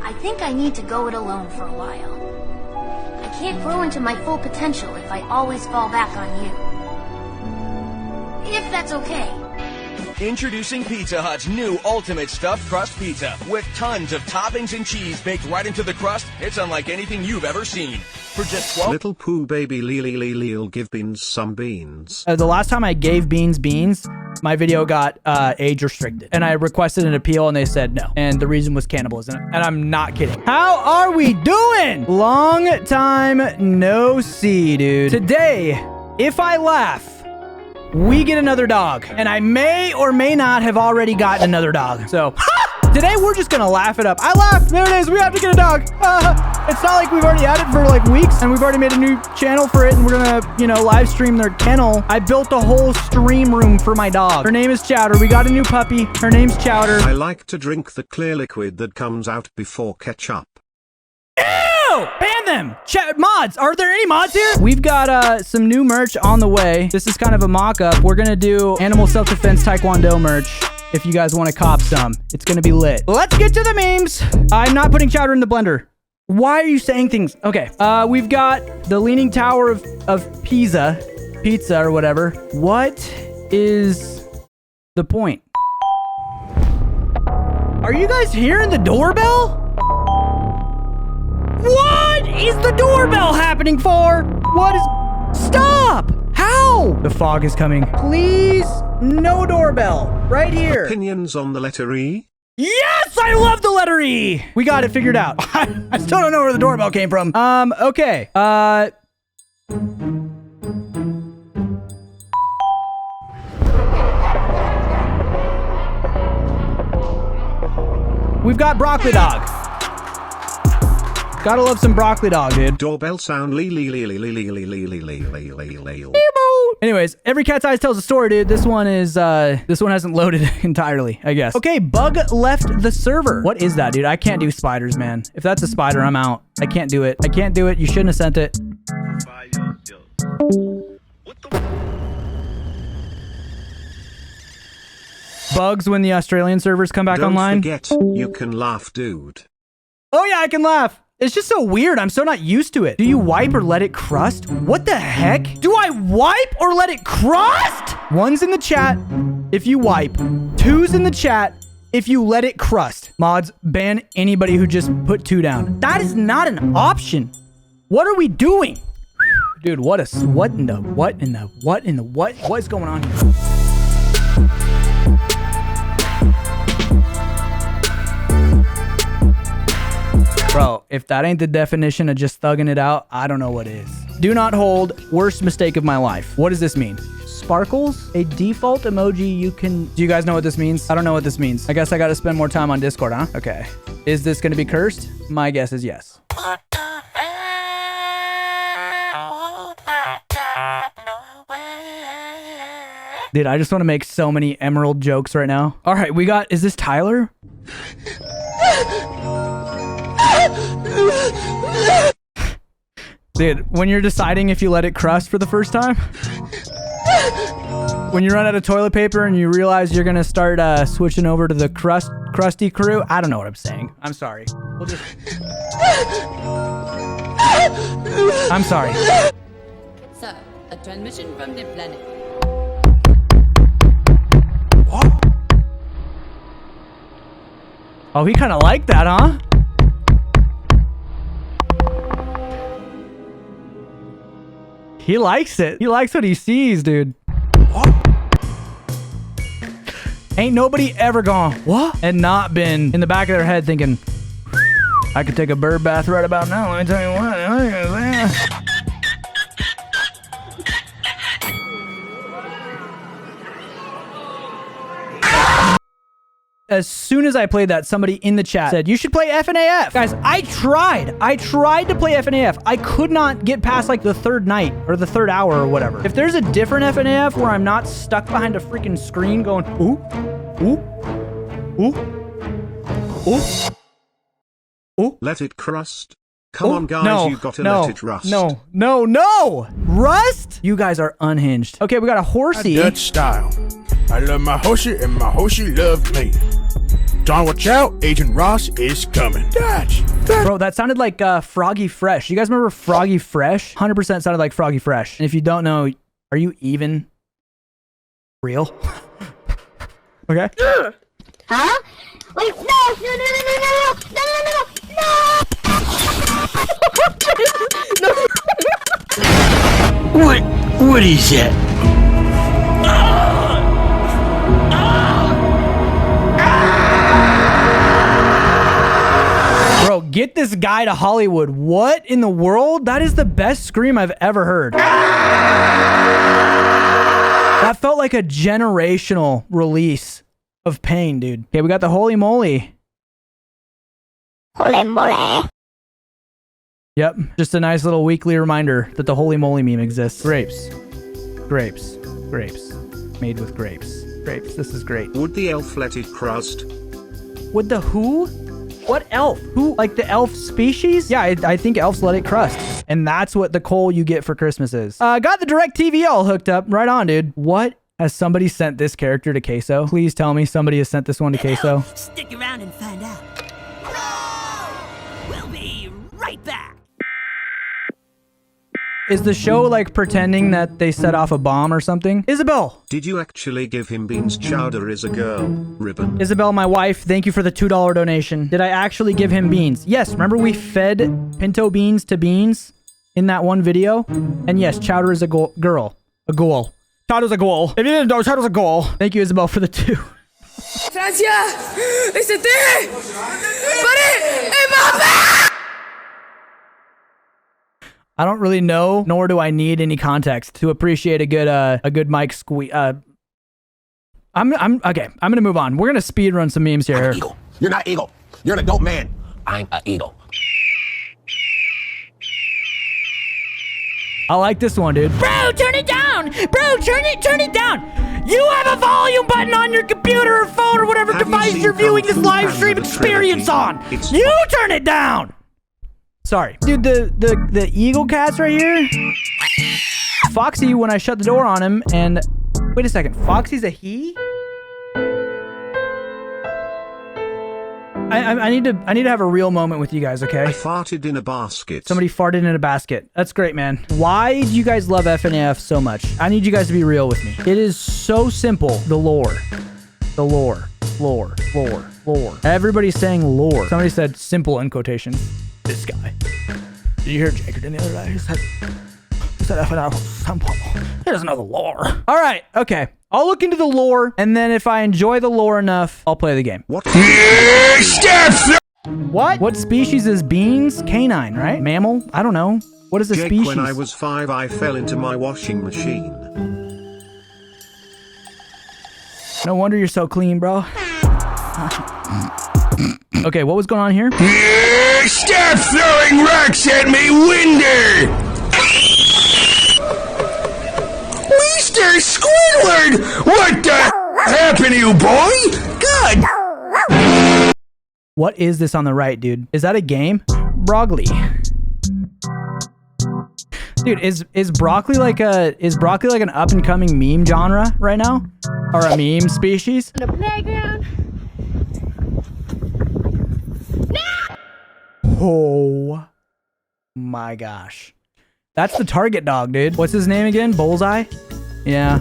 I think I need to go it alone for a while. I can't grow into my full potential if I always fall back on you. If that's okay. Introducing Pizza Hut's new ultimate stuffed crust pizza. With tons of toppings and cheese baked right into the crust, it's unlike anything you've ever seen. For just 12... Little poo baby Lee'll give Beans some beans. The last time I gave Beans beans, my video got age restricted. And I requested an appeal and they said no. And the reason was cannibalism. And I'm not kidding. How are we doing? Long time no see, dude. Today, if I laugh, we get another dog. And I may or may not have already gotten another dog. So, today we're just gonna laugh it up. I laughed. There it is. We have to get a dog. It's not like we've already had it for like weeks and we've already made a new channel for it and we're gonna, you know, live stream their kennel. I built a whole stream room for my dog. Her name is Chowder. We got a new puppy. Her name's Chowder. I like to drink the clear liquid that comes out before ketchup. Ew! Ban them! Mods! Are there any mods here? We've got some new merch on the way. This is kind of a mock-up. We're gonna do animal self-defense taekwondo merch. If you guys want to cop some, it's gonna be lit. Let's get to the memes. I'm not putting Chowder in the blender. Why are you saying things? Okay. We've got the Leaning Tower of Pisa, pizza or whatever. What is the point? Are you guys hearing the doorbell? What is the doorbell happening for? What is... Stop! How? The fog is coming. Please, no doorbell. Right here. Opinions on the letter E? Yes, I love the letter E. We got it figured out. I still don't know where the doorbell came from. Okay. We've got broccoli dog. Gotta love some broccoli dog, dude. Doorbell sound Anyways, every cat's eyes tells a story, dude. This one hasn't loaded entirely, I guess. Okay, bug left the server. What is that, dude? I can't do spiders, man. If that's a spider, I'm out. I can't do it. I can't do it. You shouldn't have sent it. Bugs when the Australian servers come back online. Don't forget, you can laugh, dude. Oh yeah, I can laugh. It's just so weird. I'm so not used to it. Do you wipe or let it crust? What the heck? Do I wipe or let it crust? 1's in the chat if you wipe. 2's in the chat if you let it crust. Mods, ban anybody who just put 2 down. That is not an option. What are we doing? Dude, what is going on here? Bro, if that ain't the definition of just thugging it out, I don't know what is. Do not hold. Worst mistake of my life. What does this mean? Sparkles? A default emoji you can... Do you guys know what this means? I don't know what this means. I guess I gotta spend more time on Discord, huh? Okay. Is this gonna be cursed? My guess is yes. Dude, I just want to make so many emerald jokes right now. All right, we got... Is this Tyler? Dude, when you're deciding if you let it crust for the first time, when you run out of toilet paper and you realize you're gonna start switching over to the crusty crew, I don't know what I'm saying. I'm sorry. We'll just... I'm sorry. Sir, a transmission from the planet. What? Oh, he kind of liked that, huh? He likes it. He likes what he sees, dude. What? Ain't nobody ever gone, what? And not been in the back of their head thinking, I could take a bird bath right about now. Let me tell you what. As soon as I played that, somebody in the chat said, you should play FNAF. Guys, I tried to play FNAF. I could not get past like the 3rd night or the 3rd hour or whatever. If there's a different FNAF where I'm not stuck behind a freaking screen going, ooh, ooh, ooh, ooh, ooh. Let it crust. Come on, guys, you gotta let it rust. No. Rust? You guys are unhinged. Okay, we got a horsey. Dutch style. I love my horsey and my horsey love me. Don, watch out. Agent Ross is coming. Dodge. Bro, that sounded like Froggy Fresh. You guys remember Froggy Fresh? 100% sounded like Froggy Fresh. And if you don't know, are you even real? Okay. Huh? Wait, no. What is that? Bro, get this guy to Hollywood. What in the world? That is the best scream I've ever heard. That felt like a generational release of pain, dude. Okay, we got the Holy Moly. Holy moly. Yep, just a nice little weekly reminder that the Holy Moly meme exists. Grapes. Grapes. Grapes. Made with grapes. Grapes. This is great. Would the elf let it crust? Would the who? What elf? Who? Like the elf species? Yeah, I think elves let it crust. And that's what the coal you get for Christmas is. Got the DirecTV all hooked up. Right on, dude. What? Has somebody sent this character to Queso? Please tell me somebody has sent this one to Queso. Stick around and find out. We'll be right back. Is the show like pretending that they set off a bomb or something? Isabel! Did you actually give him beans? Chowder is a girl. Ribbon. Isabel, my wife, thank you for the $2 donation. Did I actually give him beans? Yes, remember we fed pinto beans to beans in that one video? And yes, Chowder is a girl. A goal. Chowder's a goal. If you didn't know, Chowder's a goal. Thank you, Isabel, for the 2. Francia, ese te, pare, Mbappé! I don't really know, nor do I need any context to appreciate a good mic squeak. Okay. I'm gonna move on. We're gonna speed run some memes here. I'm an eagle. You're not eagle. You're an adult man. I'm an eagle. I like this one, dude. Bro, turn it down. Bro, turn it down. You have a volume button on your computer or phone or whatever device you're viewing this live stream experience on. You turn it down. Sorry. Dude, the eagle cat's right here. Foxy, when I shut the door on him, and wait a second, Foxy's a he? I need to have a real moment with you guys, okay? I farted in a basket. Somebody farted in a basket. That's great, man. Why do you guys love FNAF so much? I need you guys to be real with me. It is so simple. The lore. The lore. Lore. Lore. Lore. Everybody's saying lore. Somebody said simple in quotations. This guy. Did you hear Jakerton the other day? He said FNAF was simple. He doesn't know the lore. All right. Okay. I'll look into the lore, and then if I enjoy the lore enough, I'll play the game. What? What? What species is beans? Canine, right? Mammal? I don't know. What is a Jake, species? when I was 5, I fell into my washing machine. No wonder you're so clean, bro. Okay, what was going on here? Stop throwing rocks at me, Winder! Mr. Squidward! What the happened to you, boy? God! What is this on the right, dude? Is that a game? Broccoli. Dude, is broccoli like an up and coming meme genre right now? Or a meme species? The playground. Oh my gosh. That's the target dog, dude. What's his name again? Bullseye? Yeah.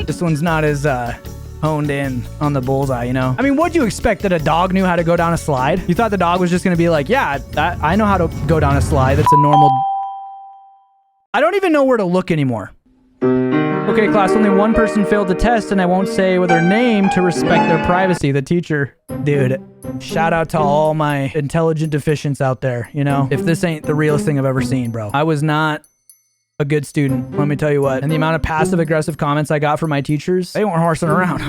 This one's not as honed in on the bullseye, you know? I mean, what'd you expect, that a dog knew how to go down a slide? You thought the dog was just gonna be like, yeah, I know how to go down a slide. That's a normal... I don't even know where to look anymore. Okay, class, only one person failed the test, and I won't say with their name to respect their privacy. The teacher. Dude, shout out to all my intelligent deficients out there, you know? If this ain't the realest thing I've ever seen, bro. I was not a good student, let me tell you what. And the amount of passive-aggressive comments I got from my teachers, they weren't horsing around.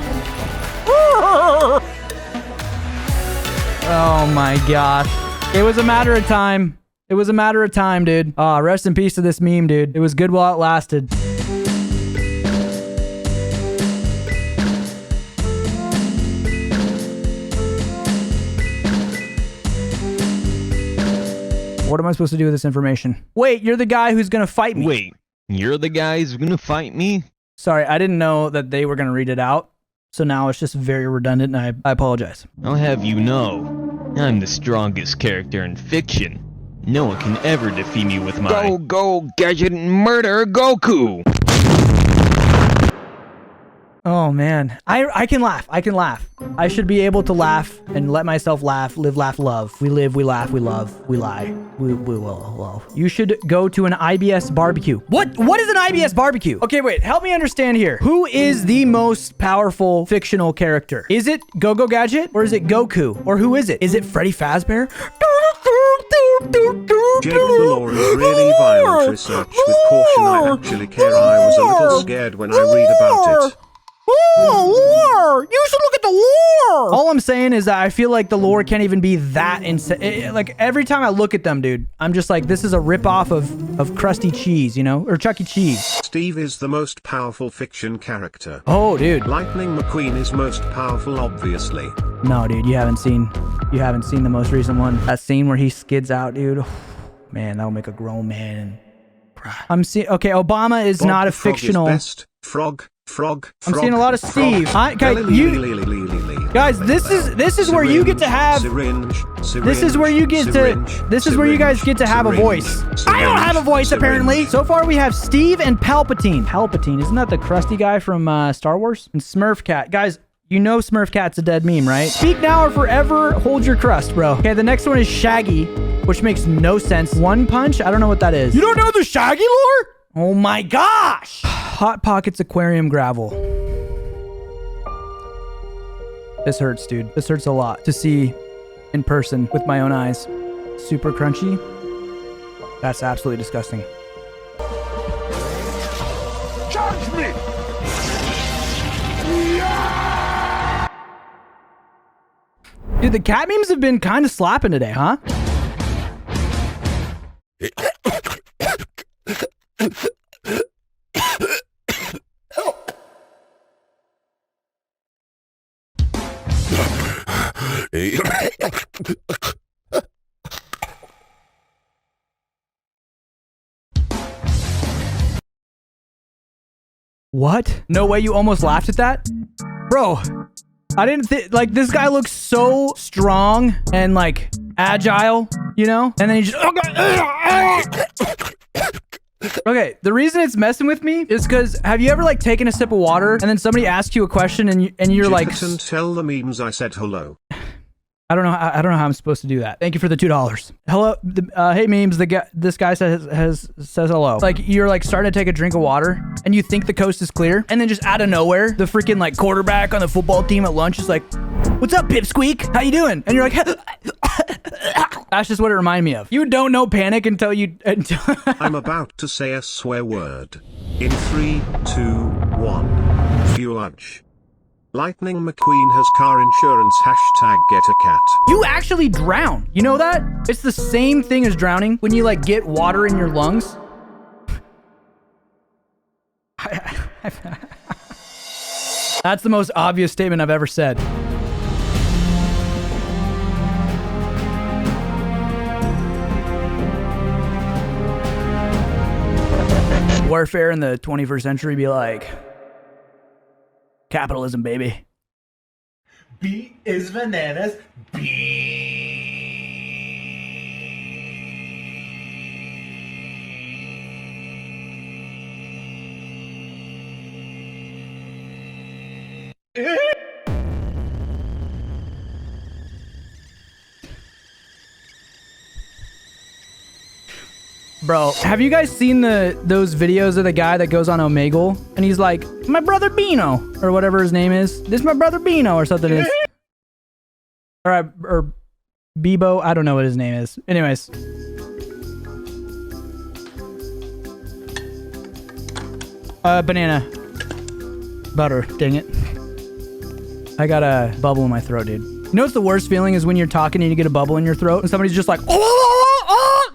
Oh my gosh. It was a matter of time. It was a matter of time, dude. Rest in peace to this meme, dude. It was good while it lasted. What am I supposed to do with this information? Wait, you're the guy who's gonna fight me. Wait, you're the guy who's gonna fight me? Sorry, I didn't know that they were gonna read it out. So now it's just very redundant, and I apologize. I'll have you know, I'm the strongest character in fiction. No one can ever defeat me with my go gadget murder Goku. Oh man, I can laugh. I can laugh. I should be able to laugh and let myself laugh. Live, laugh, love. We live, we laugh, we love, we lie. We will love. You should go to an IBS barbecue. What is an IBS barbecue? Okay, wait. Help me understand here. Who is the most powerful fictional character? Is it Go-Go Gadget or is it Goku? Or who is it? Is it Freddy Fazbear? Jake, the lore is really violent. Research with caution. I actually care. I was a little scared when I read about it. Lore! You should look at the lore! All I'm saying is that I feel like the lore can't even be that insane. Like, every time I look at them, dude, I'm just like, this is a ripoff of Krusty Cheese, you know? Or Chuck E. Cheese. Steve is the most powerful fiction character. Oh, dude. Lightning McQueen is most powerful, obviously. No, dude, you haven't seen the most recent one. That scene where he skids out, dude. Man, that'll make a grown man cry. Okay, Obama is not a fictional. Best. Frog. I'm seeing a lot of Steve. Guys, this is where you get to have. This is where you guys get to have a voice. I don't have a voice apparently. So far we have Steve and Palpatine. Palpatine, isn't that the crusty guy from Star Wars? And Smurf Cat, guys. You know Smurf Cat's a dead meme, right? Speak now or forever hold your crust, bro. Okay, the next one is Shaggy, which makes no sense. One Punch? I don't know what that is. You don't know the Shaggy lore? Oh my gosh! Hot Pockets aquarium gravel. This hurts, dude. This hurts a lot to see in person with my own eyes. Super crunchy. That's absolutely disgusting. Charge me! Dude, the cat memes have been kind of slapping today, huh? What? No way you almost laughed at that? Bro, I didn't think, like, this guy looks so strong and, like, agile, you know? And then he just... Okay, the reason it's messing with me is because have you ever, like, taken a sip of water and then somebody asks you a question and you're like... Jakerton, tell the memes I said hello. I don't know how I'm supposed to do that. Thank you for the $2. Hello, hey memes. This guy says hello. Like you're like starting to take a drink of water, and you think the coast is clear, and then just out of nowhere, the freaking like quarterback on the football team at lunch is like, "What's up, Pipsqueak? How you doing?" And you're like, that's just what it reminded me of. You don't know panic until you. I'm about to say a swear word. In 3, 2, 1. Fudge. Lightning McQueen has car insurance. #get a cat. You actually drown. You know that? It's the same thing as drowning when you like get water in your lungs. That's the most obvious statement I've ever said. Warfare in the 21st century be like... Capitalism, baby. B is bananas. B. Bro, have you guys seen those videos of the guy that goes on Omegle and he's like, my brother Bino, or whatever his name is. This is my brother Bino or something is. Or Bebo, I don't know what his name is. Anyways. Banana. Butter, dang it. I got a bubble in my throat, dude. You know what's the worst feeling is when you're talking and you get a bubble in your throat and somebody's just like,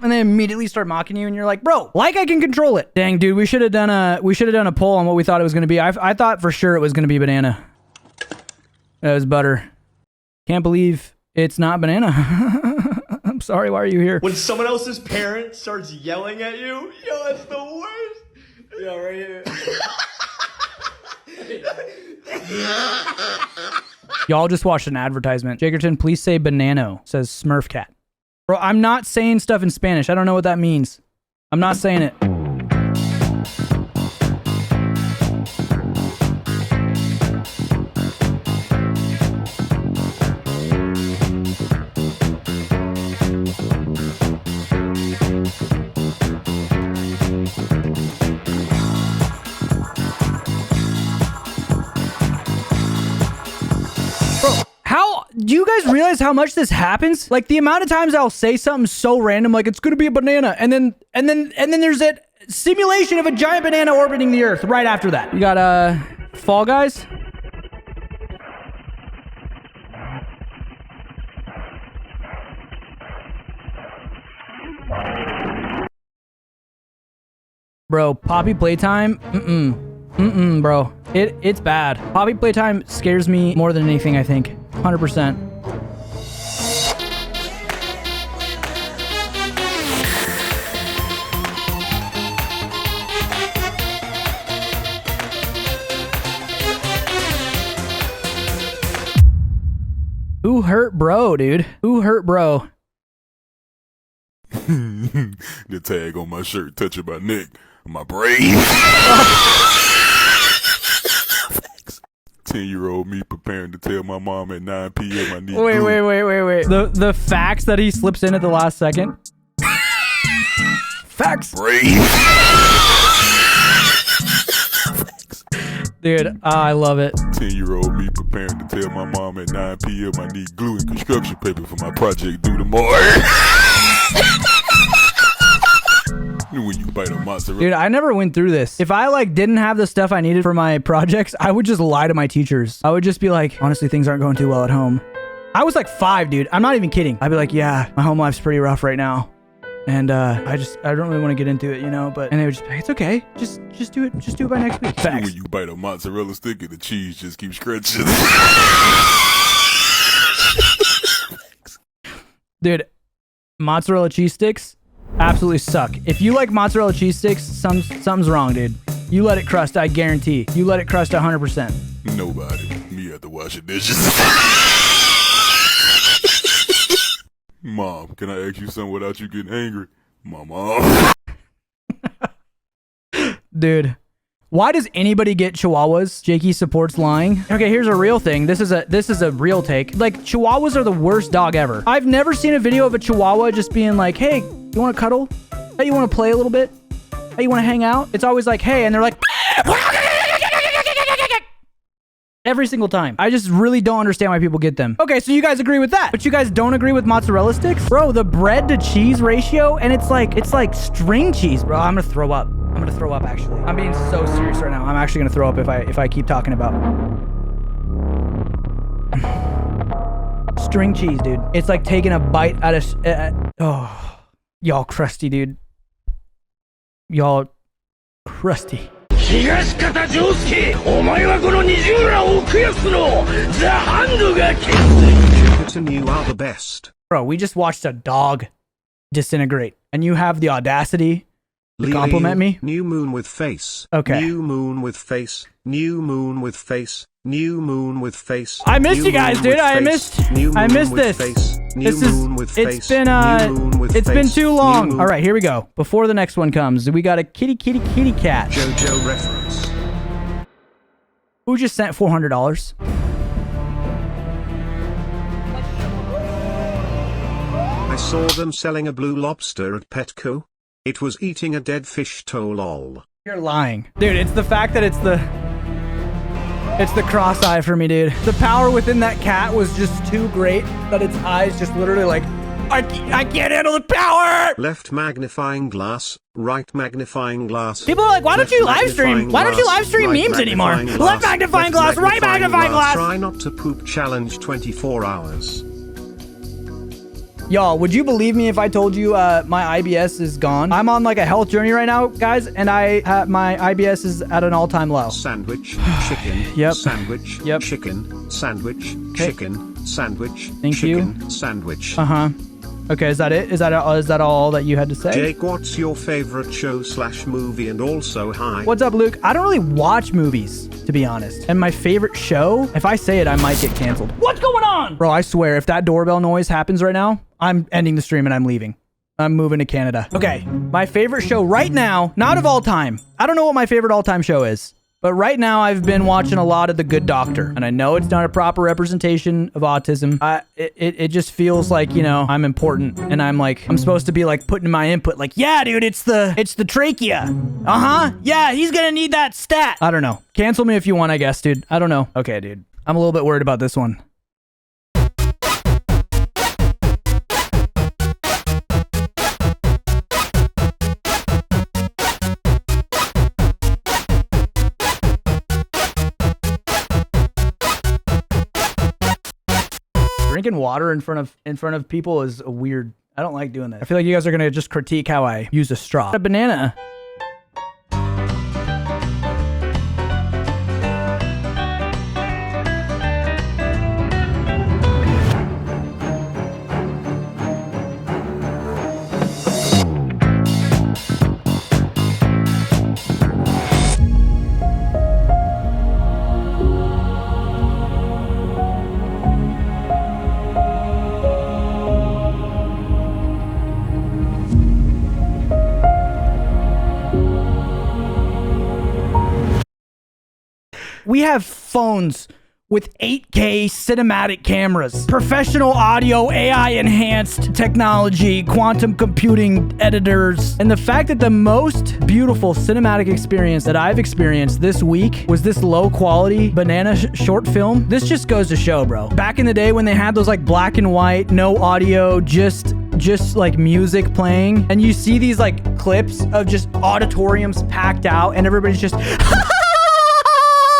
and they immediately start mocking you and you're like, bro, like I can control it. Dang, dude, we should have done a poll on what we thought it was going to be. I thought for sure it was going to be banana. It was butter. Can't believe it's not banana. I'm sorry, why are you here? When someone else's parent starts yelling at you, yo, that's the worst. Yo, right here. Y'all just watched an advertisement. Jakerton, please say banano, says Smurf Cat. Bro, I'm not saying stuff in Spanish. I don't know what that means. I'm not saying it. Do you guys realize how much this happens? Like the amount of times I'll say something so random, like it's gonna be a banana, and then there's a simulation of a giant banana orbiting the Earth right after that. You got Fall Guys. Bro, Poppy Playtime. Bro. It's bad. Poppy Playtime scares me more than anything, I think. 100%. Who hurt bro, dude? Who hurt bro? The tag on my shirt touching my neck, my brain. 10-year-old me preparing to tell my mom at 9 p.m. I need Wait. glue. The facts that he slips in at the last second. Facts. Brain. Dude, I love it. 10-year-old me preparing to tell my mom at 9 p.m. I need glue and construction paper for my project due tomorrow. When you bite a mozzarella. Dude, I never went through this. If I like didn't have the stuff I needed for my projects, I would just lie to my teachers. I would just be like, honestly, things aren't going too well at home. I was like 5, dude. I'm not even kidding. I'd be like, yeah, my home life's pretty rough right now. And I don't really want to get into it, you know, and they would just be like, it's okay. Just do it. Just do it by next week. Facts. When you bite a mozzarella stick and the cheese just keeps scratching. Dude, mozzarella cheese sticks absolutely suck. If you like mozzarella cheese sticks, something's wrong, dude. You let it crust, I guarantee. You let it crust 100%. Nobody. Me have to wash the dishes. Mom, can I ask you something without you getting angry? My mom. Dude, why does anybody get chihuahuas? Jakey supports lying. Okay, here's a real thing. This is a real take. Like, chihuahuas are the worst dog ever. I've never seen a video of a chihuahua just being like, hey, you want to cuddle? Hey, you want to play a little bit? Hey, you want to hang out? It's always like, hey, and they're like, every single time. I just really don't understand why people get them. Okay, so you guys agree with that, but you guys don't agree with mozzarella sticks? Bro, the bread to cheese ratio, and it's like string cheese. Bro, I'm gonna throw up. I'm gonna throw up, actually. I'm being so serious right now. I'm actually gonna throw up if I keep talking about string cheese, dude. It's like taking a bite out of oh, y'all crusty, dude. Y'all crusty. Jakerton, you are the best. Bro, we just watched a dog disintegrate, and you have the audacity to compliment me? New moon with face. Okay. New moon with face. New moon with face. New moon with face. I missed you guys, dude. I missed this. It's been too long. All right, here we go. Before the next one comes, we got a kitty cat. JoJo reference. Who just sent $400? I saw them selling a blue lobster at Petco. It was eating a dead fish toe lol. You're lying. Dude, it's the fact that it's the cross eye for me, dude. The power within that cat was just too great that its eyes just literally like, I can't handle the power! Left magnifying glass, right magnifying glass. People are like, why don't you live stream? Why don't you live stream memes anymore? Left magnifying glass, right magnifying glass! Try not to poop challenge 24 hours. Y'all, would you believe me if I told you my IBS is gone? I'm on like a health journey right now, guys, and my IBS is at an all-time low. Sandwich, chicken, yep. Sandwich, yep. Chicken, sandwich, okay. chicken, sandwich, Thank chicken, you. sandwich. Uh-huh. Okay, is that it? Is that all that you had to say? Jake, what's your favorite show/movie? And also, hi. What's up, Luke? I don't really watch movies, to be honest. And my favorite show, if I say it, I might get canceled. What's going on? Bro, I swear, if that doorbell noise happens right now, I'm ending the stream and I'm leaving. I'm moving to Canada. Okay, my favorite show right now, not of all time. I don't know what my favorite all-time show is. But right now, I've been watching a lot of The Good Doctor. And I know it's not a proper representation of autism. It just feels like, you know, I'm important. And I'm supposed to be like putting my input like, yeah, dude, it's the trachea. Uh-huh. Yeah, he's gonna need that stat. I don't know. Cancel me if you want, I guess, dude. I don't know. Okay, dude. I'm a little bit worried about this one. Drinking water in front of people is weird. I don't like doing that. I feel like you guys are gonna just critique how I use a straw. A banana. We have phones with 8K cinematic cameras, professional audio, AI-enhanced technology, quantum computing editors, and the fact that the most beautiful cinematic experience that I've experienced this week was this low-quality banana short film. This just goes to show, bro. Back in the day when they had those like black and white, no audio, just like music playing, and you see these like clips of just auditoriums packed out, and everybody's just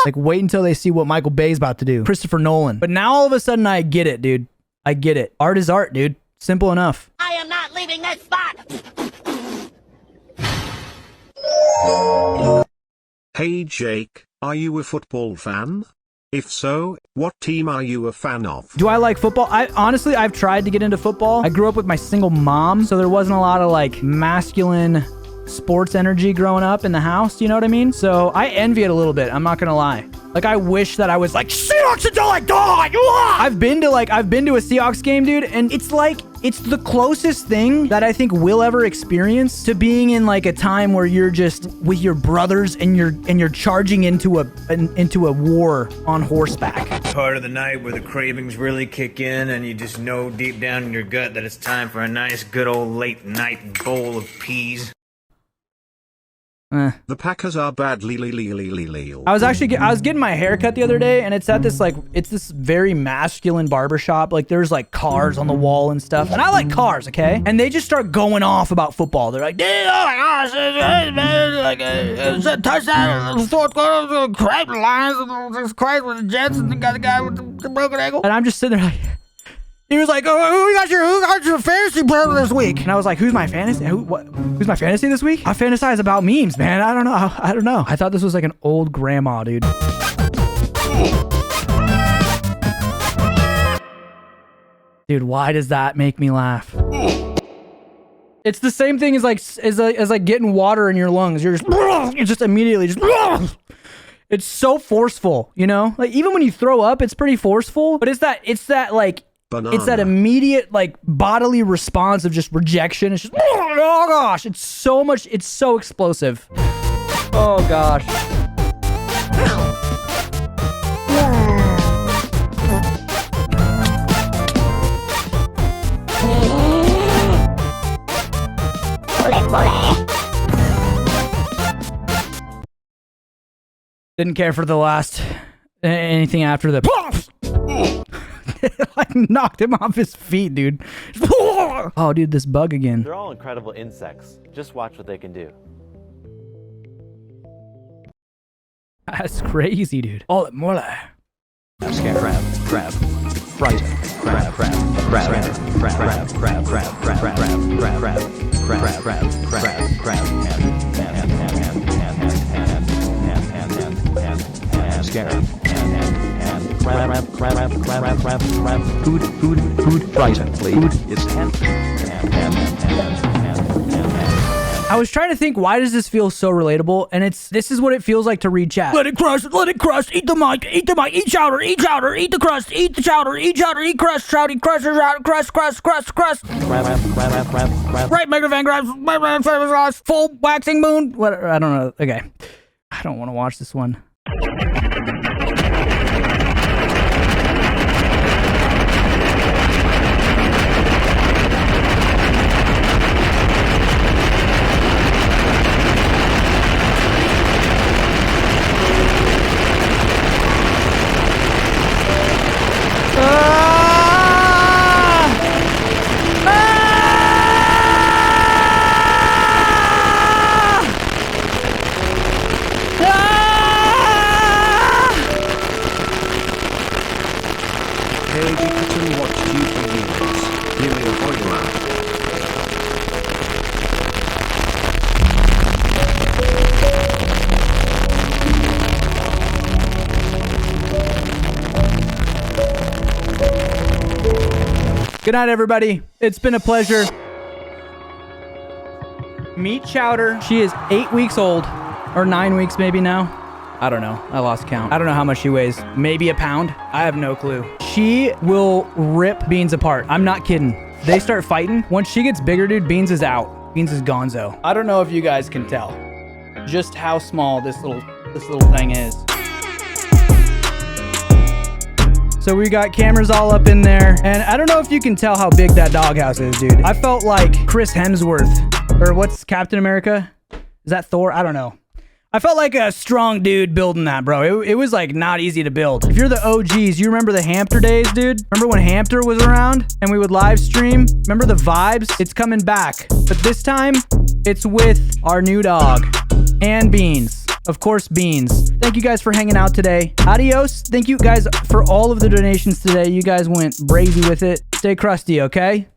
like, wait until they see what Michael Bay's about to do. Christopher Nolan. But now all of a sudden I get it, dude. I get it. Art is art, dude. Simple enough. I am not leaving this spot! Hey Jake, are you a football fan? If so, what team are you a fan of? Do I like football? Honestly, I've tried to get into football. I grew up with my single mom, so there wasn't a lot of like masculine sports energy growing up in the house, you know what I mean? So I envy it a little bit, I'm not gonna lie. Like, I wish that I was like, Seahawks until I die! I've been to a Seahawks game, dude, and it's like, it's the closest thing that I think we'll ever experience to being in like a time where you're just with your brothers and you're charging into a war on horseback. Part of the night where the cravings really kick in and you just know deep down in your gut that it's time for a nice good old late night bowl of peas. The Packers are bad. I was getting my hair cut the other day, and it's at this like, it's this very masculine barbershop. Like, there's like cars on the wall and stuff, and I like cars, okay? And they just start going off about football. They're like, oh my gosh, man, like it's a touchdown in the fourth quarter, crack the Lions, this crack with the Jets, and got the guy with the broken ankle. And I'm just sitting there like, he was like, oh, who got your fantasy player this week? And I was like, who's my fantasy? Who's my fantasy this week? I fantasize about memes, man. I don't know. I thought this was like an old grandma, dude. Dude, why does that make me laugh? It's the same thing as like getting water in your lungs. You're just immediately just. It's so forceful, you know? Like, even when you throw up, it's pretty forceful. But it's that like. Banana. It's that immediate like bodily response of just rejection. It's just, oh gosh, it's so explosive. Oh gosh. Didn't care for the last anything after the like knocked him off his feet, dude. Oh, dude, this bug again. They're all incredible insects. Just watch what they can do. That's crazy, dude. Oh, Moly. Scare crab, fright, crab, scare, food, fright, please. Food is hand. I was trying to think, why does this feel so relatable? And this is what it feels like to read chat. Let it crust, eat the mic, eat chowder, eat the crust, eat the chowder, eat crust, chowdy, crust, crust. Right, Megavan grabs, full waxing moon. What? I don't know. Okay. I don't want to watch this one. Hey, Jakerton watched YouTube videos. Give me a body laugh. Good night, everybody. It's been a pleasure. Meet Chowder. She is 8 weeks old, or 9 weeks maybe now. I don't know. I lost count. I don't know how much she weighs. Maybe a pound? I have no clue. She will rip Beans apart. I'm not kidding. They start fighting. Once she gets bigger, dude, Beans is out. Beans is gonzo. I don't know if you guys can tell just how small this little thing is. So we got cameras all up in there, and I don't know if you can tell how big that doghouse is, dude. I felt like Chris Hemsworth, or what's Captain America? Is that Thor? I don't know. I felt like a strong dude building that, bro. It was like not easy to build. If you're the OGs, you remember the Hamster days, dude? Remember when Hamster was around and we would live stream? Remember the vibes? It's coming back. But this time, it's with our new dog and Beans. Of course, Beans. Thank you guys for hanging out today. Adios. Thank you guys for all of the donations today. You guys went brazy with it. Stay crusty, okay?